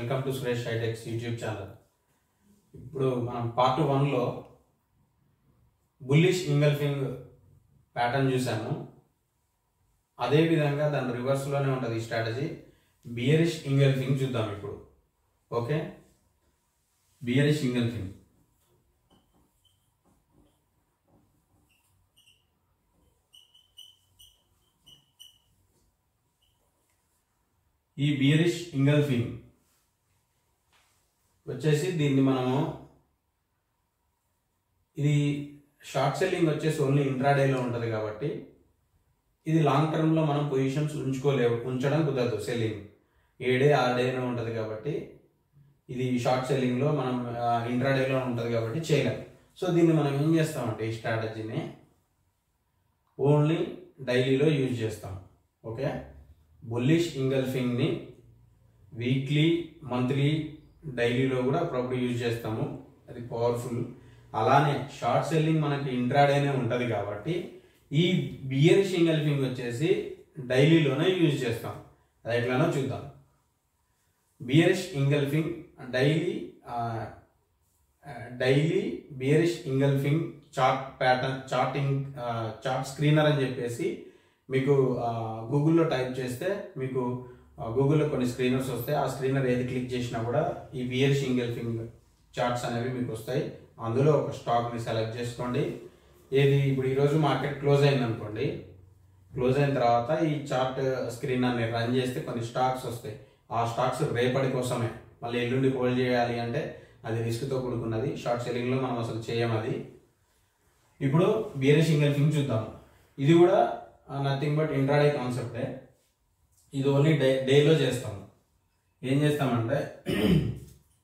Welcome to Suresh HITEX YouTube channel. ఇప్పుడు మనం part 1లో bullish engulfing pattern చూసాము. అదేవిధంగా దాని రివర్స్లోనే ఉంటుంది ఈ స్ట్రాటజీ. బియరిష్ ఇంగల్ఫింగ్ చూద్దాం ఇప్పుడు. Okay, బియరిష్ engulfing. ఈ బియరిష్ ఇంగల్ఫింగ్ వచ్చేసి దీన్ని మనము ఇది షార్ట్ సెల్లింగ్ వచ్చేసి ఓన్లీ ఇంట్రాడేలో ఉంటుంది కాబట్టి ఇది లాంగ్ టర్మ్లో మనం పొజిషన్స్ ఉంచడం కుదరదు. సెల్లింగ్ 7-6 డేనే ఉంటుంది కాబట్టి ఇది షార్ట్ సెల్లింగ్లో మనం ఇంట్రాడేలో ఉంటుంది కాబట్టి చేయలేం. సో దీన్ని మనం ఏం చేస్తామంటే ఈ స్ట్రాటజీని ఓన్లీ డైలీలో యూజ్ చేస్తాం. ఓకే, బుల్లిష్ ఇంగల్ఫింగ్ని వీక్లీ, మంత్లీ, డైలీలో కూడా అప్పుడప్పుడు యూజ్ చేస్తాము. అది పవర్ఫుల్. అలానే షార్ట్ సెల్లింగ్ మనకి ఇంట్రాడేనే ఉంటుంది కాబట్టి ఈ బియరిష్ ఇంగల్ఫింగ్ వచ్చేసి డైలీలోనే యూజ్ చేస్తాం. అది ఎట్లానో చూద్దాం. బియరిష్ engulfing daily బియరిష్ engulfing chart pattern chart screener అని చెప్పేసి మీకు గూగుల్లో టైప్ చేస్తే మీకు గూగుల్లో కొన్ని స్క్రీనర్స్ వస్తాయి. ఆ స్క్రీనర్ ఏది క్లిక్ చేసినా కూడా ఈ బియరిష్ ఇంగల్ఫింగ్ చార్ట్స్ అనేవి మీకు వస్తాయి. అందులో ఒక స్టాక్ని సెలెక్ట్ చేసుకోండి. ఏది ఇప్పుడు ఈరోజు మార్కెట్ క్లోజ్ అయింది అనుకోండి. క్లోజ్ అయిన తర్వాత ఈ చార్ట్ స్క్రీనర్ని రన్ చేస్తే కొన్ని స్టాక్స్ వస్తాయి. ఆ స్టాక్స్ రేపటి కోసమే. మళ్ళీ ఎల్లుండి హోల్డ్ చేయాలి అంటే అది రిస్క్తో కూడుకున్నది. షార్ట్ సెల్లింగ్లో మనం అసలు చేయం అది. ఇప్పుడు బియరిష్ ఇంగల్ఫింగ్ చూద్దాం. ఇది కూడా నథింగ్ బట్ ఇంట్రాడే కాన్సెప్టే. ఇది ఓన్లీ డేలో చేస్తాము. ఏం చేస్తామంటే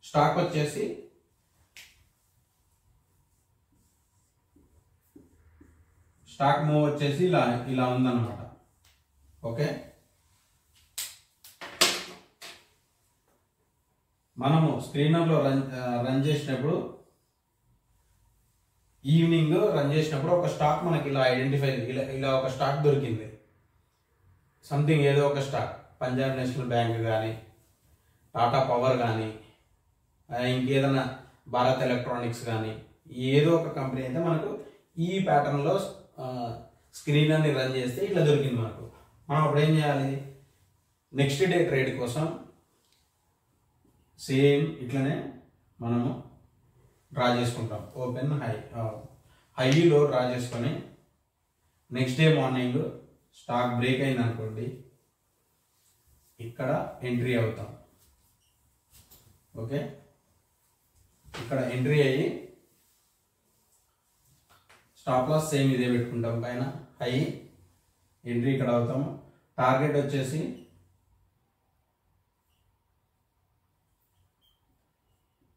స్టాక్ వచ్చేసి స్టాక్ మూవ్ వచ్చేసి ఇలా ఉందన్నమాట. ఓకే, మనము స్క్రీనర్లో రన్ చేసినప్పుడు ఈవినింగ్ రన్ చేసినప్పుడు ఒక స్టాక్ మనకి ఇలా ఐడెంటిఫై ఇలా ఒక స్టాక్ దొరికింది. సంథింగ్ ఏదో ఒక స్టాక్, పంజాబ్ నేషనల్ బ్యాంక్ కానీ, టాటా పవర్ కానీ, ఇంకేదైనా భారత్ ఎలక్ట్రానిక్స్ కానీ, ఏదో ఒక కంపెనీ అయితే మనకు ఈ ప్యాటర్న్లో స్క్రీనర్ని రన్ చేస్తే ఇట్లా దొరికింది మనకు. మనం అప్పుడు ఏం చేయాలి? నెక్స్ట్ డే ట్రేడ్ కోసం సేమ్ ఇట్లనే మనము డ్రా చేసుకుంటాం. ఓపెన్ హైలో డ్రా చేసుకొని next day morning stock break అయింది అనుకోండి, ఇక్కడ ఎంట్రీ అవుతాం. ఓకే, ఇక్కడ ఎంట్రీ అయ్యి స్టాప్ లాస్ సేమ్ ఇదే పెట్టుకుంటాం. పైన హై ఎంట్రీ ఇక్కడ అవుతాము. టార్గెట్ వచ్చేసి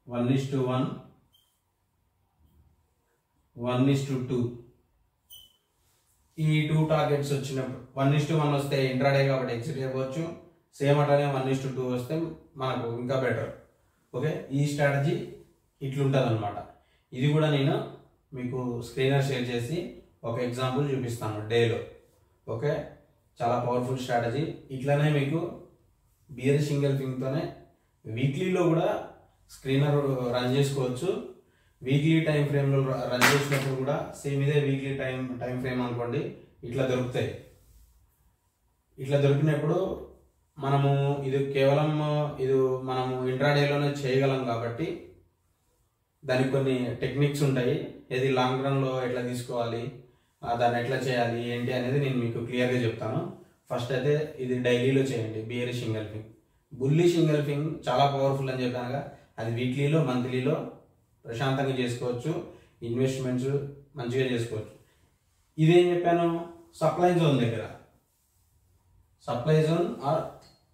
1:1, 1:2. ఈ 2 టార్గెట్స్ వచ్చినప్పుడు 1:1 వస్తే ఇంట్రాడే కాబట్టి ఎగ్జిట్ అయిపోవచ్చు. సేమ్ అట్లానే 1:2 వస్తే మనకు ఇంకా బెటర్. ఓకే, ఈ స్ట్రాటజీ ఇట్లుంటుంది అనమాట. ఇది కూడా నేను మీకు స్క్రీనర్ షేర్ చేసి ఒక ఎగ్జాంపుల్ చూపిస్తాను డేలో. ఓకే, చాలా పవర్ఫుల్ స్ట్రాటజీ. ఇట్లనే మీకు బియరిష్ ఇంగల్ఫింగ్తోనే వీక్లీలో కూడా స్క్రీనర్ రన్ చేసుకోవచ్చు. వీక్లీ టైం ఫ్రేమ్లో రన్ చేసినప్పుడు కూడా సేమ్ ఇదే వీక్లీ టైం ఫ్రేమ్ అనుకోండి, ఇట్లా దొరుకుతాయి. ఇట్లా దొరికినప్పుడు మనము ఇది కేవలం మనము ఇంట్రాడేలోనే చేయగలం కాబట్టి దానికి కొన్ని టెక్నిక్స్ ఉంటాయి. ఏది లాంగ్ రన్లో ఎట్లా తీసుకోవాలి, దాన్ని ఎట్లా చేయాలి ఏంటి అనేది నేను మీకు క్లియర్గా చెప్తాను. ఫస్ట్ అయితే ఇది డైలీలో చేయండి. బియరిష్ ఇంగల్ఫింగ్. బుల్లిష్ ఇంగల్ఫింగ్ చాలా పవర్ఫుల్ అని చెప్పానుగా, అది వీక్లీలో, మంత్లీలో ప్రశాంతంగా చేసుకోవచ్చు. ఇన్వెస్ట్మెంట్స్ మంచిగా చేసుకోవచ్చు. ఇదేం చెప్పాను? సప్లై జోన్ దగ్గర, supply zone or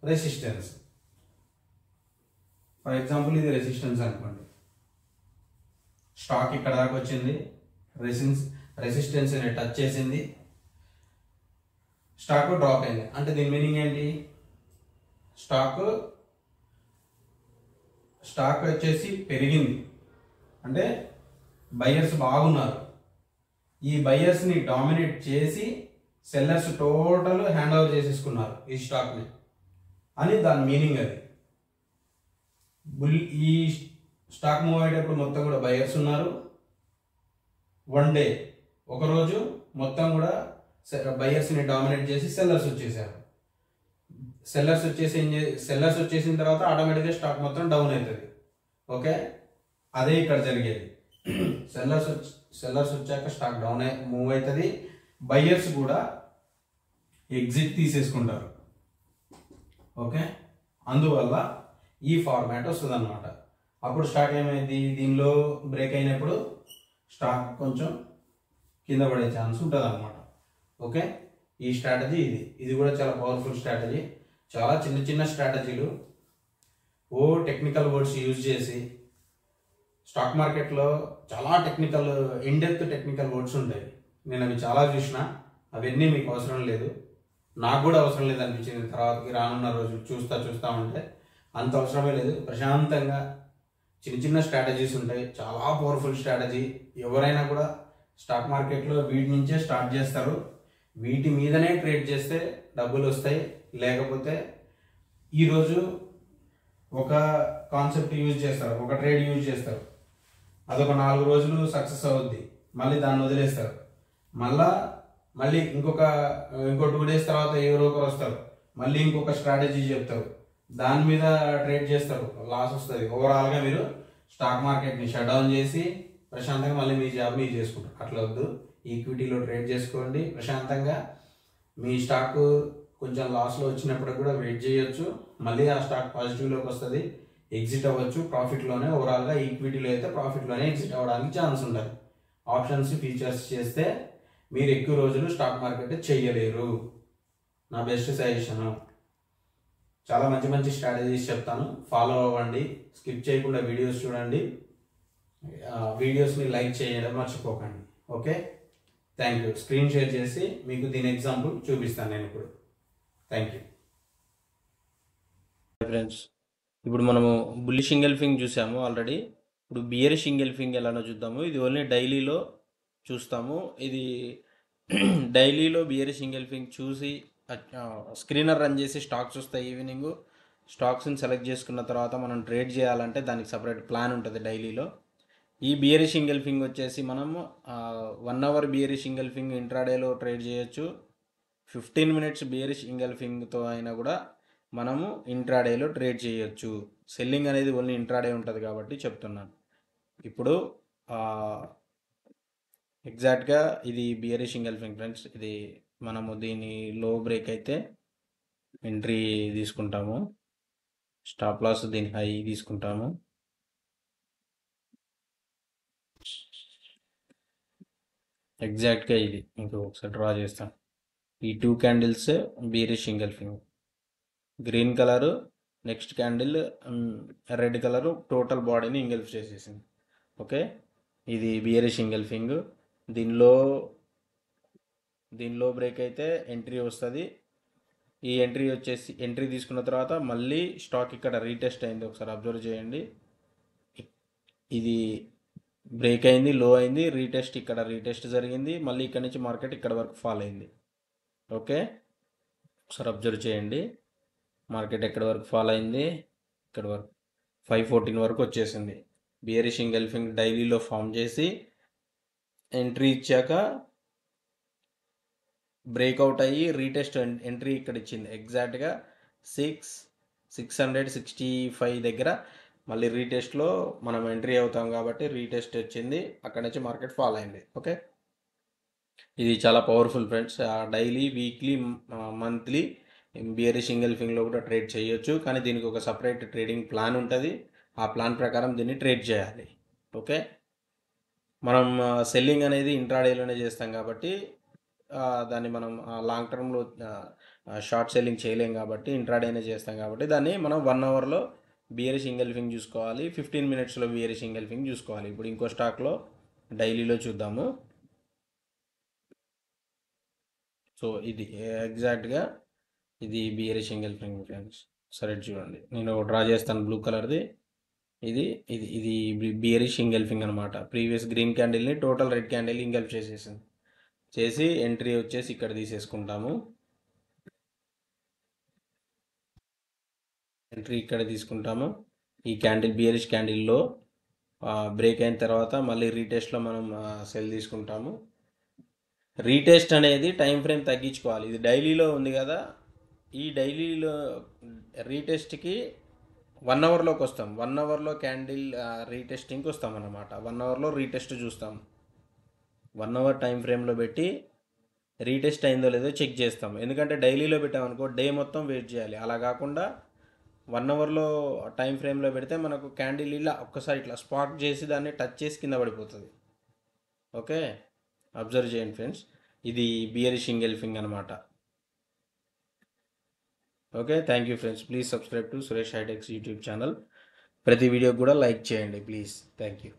resistance. For example ఇది రెసిస్టెన్స్ అనుకోండి. స్టాక్ ఇక్కడ దాకా వచ్చింది, రెసిస్టెన్స్ టచ్ చేసింది, స్టాక్ డ్రాప్ అయింది. అంటే దీని మీనింగ్ ఏంటి? స్టాక్ వచ్చేసి పెరిగింది అంటే బయ్యర్స్ బాగున్నారు. ఈ బయ్యర్స్ని డామినేట్ చేసి సెల్లర్స్ టోటల్ హ్యాండ్ ఓవర్ చేసేసుకున్నారు ఈ స్టాక్ని అని దాని మీనింగ్. అది బుల్ ఈ స్టాక్ మూవ్ అయ్యేటప్పుడు మొత్తం కూడా బయర్స్ ఉన్నారు. వన్ డే ఒకరోజు మొత్తం కూడా బయర్స్ని డామినేట్ చేసి సెల్లర్స్ వచ్చేసారు. సెల్లర్స్ వచ్చేసిన తర్వాత ఆటోమేటిక్గా స్టాక్ మొత్తం డౌన్ అవుతుంది. ఓకే, అదే ఇక్కడ జరిగేది. సెల్లర్స్ వచ్చాక స్టాక్ డౌన్ మూవ్ అవుతుంది. బయ్యర్స్ కూడా ఎగ్జిట్ తీసేసుకుంటారు. ఓకే, అందువల్ల ఈ ఫార్మాట్ వస్తుంది అనమాట. అప్పుడు స్టాక్ ఏమైంది, దీనిలో బ్రేక్ అయినప్పుడు స్టాక్ కొంచెం కింద పడే ఛాన్స్ ఉంటుంది అనమాట. ఓకే, ఈ స్ట్రాటజీ ఇది కూడా చాలా పవర్ఫుల్ స్ట్రాటజీ. చాలా చిన్న చిన్న స్ట్రాటజీలు టెక్నికల్ వర్డ్స్ యూజ్ చేసి స్టాక్ మార్కెట్లో చాలా ఇన్డెప్త్ టెక్నికల్ వర్డ్స్ ఉంటాయి. నేను అవి చాలా చూసిన, అవన్నీ మీకు అవసరం లేదు, నాకు కూడా అవసరం లేదు అనిపించింది. తర్వాతకి రానున్న రోజు చూస్తా ఉంటే అంత అవసరమే లేదు. ప్రశాంతంగా చిన్న చిన్న స్ట్రాటజీస్ ఉంటాయి, చాలా పవర్ఫుల్ స్ట్రాటజీ. ఎవరైనా కూడా స్టాక్ మార్కెట్లో వీటి నుంచే స్టార్ట్ చేస్తారు. వీటి మీదనే ట్రేడ్ చేస్తే డబ్బులు వస్తాయి. లేకపోతే ఈరోజు ఒక కాన్సెప్ట్ యూజ్ చేస్తారు, ఒక ట్రేడ్ యూజ్ చేస్తారు, అదొక 4 రోజులు సక్సెస్ అవుద్ది, మళ్ళీ దాన్ని వదిలేస్తారు. మళ్ళీ ఇంకో 2 days తర్వాత ఎవరో ఒకరు వస్తారు, మళ్ళీ ఇంకొక స్ట్రాటజీ చెప్తారు, దాని మీద ట్రేడ్ చేస్తారు, లాస్ వస్తుంది. ఓవరాల్గా మీరు స్టాక్ మార్కెట్ని షట్ డౌన్ చేసి ప్రశాంతంగా మళ్ళీ మీ జాబ్ మీరు చేసుకుంటారు. అట్లా వద్దు. ఈక్విటీలో ట్రేడ్ చేసుకోండి ప్రశాంతంగా. మీ స్టాక్ కొంచెం లాస్లో వచ్చినప్పుడు కూడా వెయిట్ చేయొచ్చు, మళ్ళీ ఆ స్టాక్ పాజిటివ్లోకి వస్తుంది, ఎగ్జిట్ అవ్వచ్చు ప్రాఫిట్లోనే. ఓవరాల్గా ఈక్విటీలో అయితే ప్రాఫిట్లోనే ఎగ్జిట్ అవ్వడానికి ఛాన్స్ ఉంటుంది. ఆప్షన్స్ ఫీచర్స్ చేస్తే మీరు ఎక్కువ రోజులు స్టాక్ మార్కెట్ చేయలేరు. నా బెస్ట్ సజెషను. చాలా మంచి మంచి స్ట్రాటజీస్ చెప్తాను, ఫాలో అవ్వండి. స్కిప్ చేయకుండా వీడియోస్ చూడండి. వీడియోస్ని లైక్ చేయడం మర్చిపోకండి. Okay, thank you. Screen share చేసి మీకు దీని ఎగ్జాంపుల్ చూపిస్తాను నేను ఇప్పుడు. Thank you friends. ఇప్పుడు మనము బుల్లిష్ ఇంగల్ఫింగ్ చూసాము ఆల్రెడీ. ఇప్పుడు బియరిష్ ఇంగల్ఫింగ్ ఎలానో చూద్దాము. ఇది ఓన్లీ డైలీలో చూస్తాము. ఇది డైలీలో బియరిష్ ఇంగల్ఫింగ్ చూసి స్క్రీనర్ రన్ చేసి స్టాక్స్ వస్తాయి. ఈవినింగ్ స్టాక్స్ని సెలెక్ట్ చేసుకున్న తర్వాత మనం ట్రేడ్ చేయాలంటే దానికి సపరేట్ ప్లాన్ ఉంటుంది డైలీలో. ఈ బియరిష్ ఇంగల్ఫింగ్ వచ్చేసి మనము 1 hour బియరిష్ ఇంగల్ఫింగ్ ఇంట్రాడేలో ట్రేడ్ చేయొచ్చు. 15 minutes బియరిష్ ఇంగల్ఫింగ్తో అయినా కూడా మనము ఇంట్రాడేలో ట్రేడ్ చేయొచ్చు. సెల్లింగ్ అనేది ఓన్లీ ఇంట్రాడే ఉంటుంది కాబట్టి చెప్తున్నాను. ఇప్పుడు ఎగ్జాక్ట్గా ఇది బియరిష్ ఇంగల్ఫింగ్ ఫ్రెండ్స్. ఇది మనము దీని లో బ్రేక్ అయితే ఎంట్రీ తీసుకుంటాము, స్టాప్ లాస్ దీని హై తీసుకుంటాము. ఎగ్జాక్ట్గా ఇది ఇంకో ఒకసారి డ్రా చేస్తాను. ఈ 2 candles బియరిష్ engulfing, green colour, next candle red colour total బాడీని ఇంగల్ఫ్ చేసేసింది. ఓకే, ఇది బియరిష్ ఇంగల్ఫింగ్. దీనిలో బ్రేక్ అయితే ఎంట్రీ వస్తుంది. ఈ ఎంట్రీ తీసుకున్న తర్వాత మళ్ళీ స్టాక్ ఇక్కడ రీటెస్ట్ అయింది, ఒకసారి అబ్జర్వ్ చేయండి. ఇది బ్రేక్ అయింది, లో అయింది, ఇక్కడ రీటెస్ట్ జరిగింది, మళ్ళీ ఇక్కడ నుంచి మార్కెట్ ఇక్కడ వరకు ఫాల్ అయింది. ఓకే, ఒకసారి అబ్జర్వ్ చేయండి. మార్కెట్ ఎక్కడి వరకు ఫాల్ అయింది, ఇక్కడ వరకు 514 వరకు వచ్చేసింది. బియరిష్ ఇంగల్ఫింగ్ డైలీలో ఫామ్ చేసి ఎంట్రీ ఇచ్చాక బ్రేక్అవుట్ అయ్యి రీటెస్ట్ ఎంట్రీ ఇక్కడ ఇచ్చింది. ఎగ్జాక్ట్గా 665 దగ్గర మళ్ళీ రీటెస్ట్లో మనం ఎంట్రీ అవుతాం కాబట్టి రీటెస్ట్ వచ్చింది, అక్కడ నుంచి మార్కెట్ ఫాల్ అయింది. ఓకే, ఇది చాలా powerful friends. Daily, weekly, monthly bearish ఇంగల్ఫింగ్లో కూడా ట్రేడ్ చేయొచ్చు, కానీ దీనికి ఒక సపరేట్ ట్రేడింగ్ ప్లాన్ ఉంటుంది. ఆ ప్లాన్ ప్రకారం దీన్ని ట్రేడ్ చేయాలి. ఓకే, మనం సెల్లింగ్ అనేది ఇంట్రాడేలోనే చేస్తాం కాబట్టి దాన్ని మనం లాంగ్ టర్మ్లో షార్ట్ సెల్లింగ్ చేయలేం కాబట్టి ఇంట్రాడేనే చేస్తాం కాబట్టి దాన్ని మనం 1 hourలో బియరిష్ ఇంగల్ఫింగ్ చూసుకోవాలి, 15 minutesలో బియరిష్ ఇంగల్ఫింగ్ చూసుకోవాలి. ఇప్పుడు ఇంకో స్టాక్లో డైలీలో చూద్దాము. సో ఇది ఎగ్జాక్ట్గా ఇది బియరిష్ ఇంగల్ఫింగ్ ఫ్రెండ్స్. సరే చూడండి, నేను డ్రా చేస్తాను బ్లూ కలర్ది. ఇది ఇది ఇది బియరిష్ ఇంగల్ఫింగ్ అనమాట. ప్రీవియస్ గ్రీన్ క్యాండిల్ని టోటల్ రెడ్ క్యాండిల్ ఇంగల్ఫ్ చేసి ఎంట్రీ వచ్చేసి ఇక్కడ తీసేసుకుంటాము. ఎంట్రీ ఇక్కడ తీసుకుంటాము. ఈ క్యాండిల్ బియరిష్ క్యాండిల్లో బ్రేక్ అయిన తర్వాత మళ్ళీ రీటెస్ట్లో మనం సెల్ తీసుకుంటాము. రీటెస్ట్ అనేది టైం ఫ్రేమ్ తగ్గించుకోవాలి. ఇది డైలీలో ఉంది కదా, ఈ డైలీలో రీటెస్ట్కి 1 అవర్లోకి వస్తాం. 1 అవర్లో క్యాండిల్ రీటెస్టింగ్కి వస్తాం అన్నమాట. 1 అవర్లో రీటెస్ట్ చూస్తాం. 1 అవర్ టైం ఫ్రేమ్లో పెట్టి రీటెస్ట్ అయిందో లేదో చెక్ చేస్తాం. ఎందుకంటే డైలీలో పెట్టామనుకో డే మొత్తం వెయిట్ చేయాలి. అలా కాకుండా 1 అవర్లో టైం ఫ్రేమ్లో పెడితే మనకు క్యాండిల్ ఇలా ఒక్కసారి ఇట్లా స్పార్క్ చేసి దాన్ని టచ్ చేసి కింద పడిపోతుంది. ఓకే, అబ్జర్వ్ చేయండి ఫ్రెండ్స్. ఇది బియరిష్ ఇంగల్ఫింగ్ అనమాట. Okay, thank you friends. Please subscribe to Suresh HITEX YouTube channel. ప్రతి వీడియోకి కూడా లైక్ చేయండి ప్లీజ్. Thank you.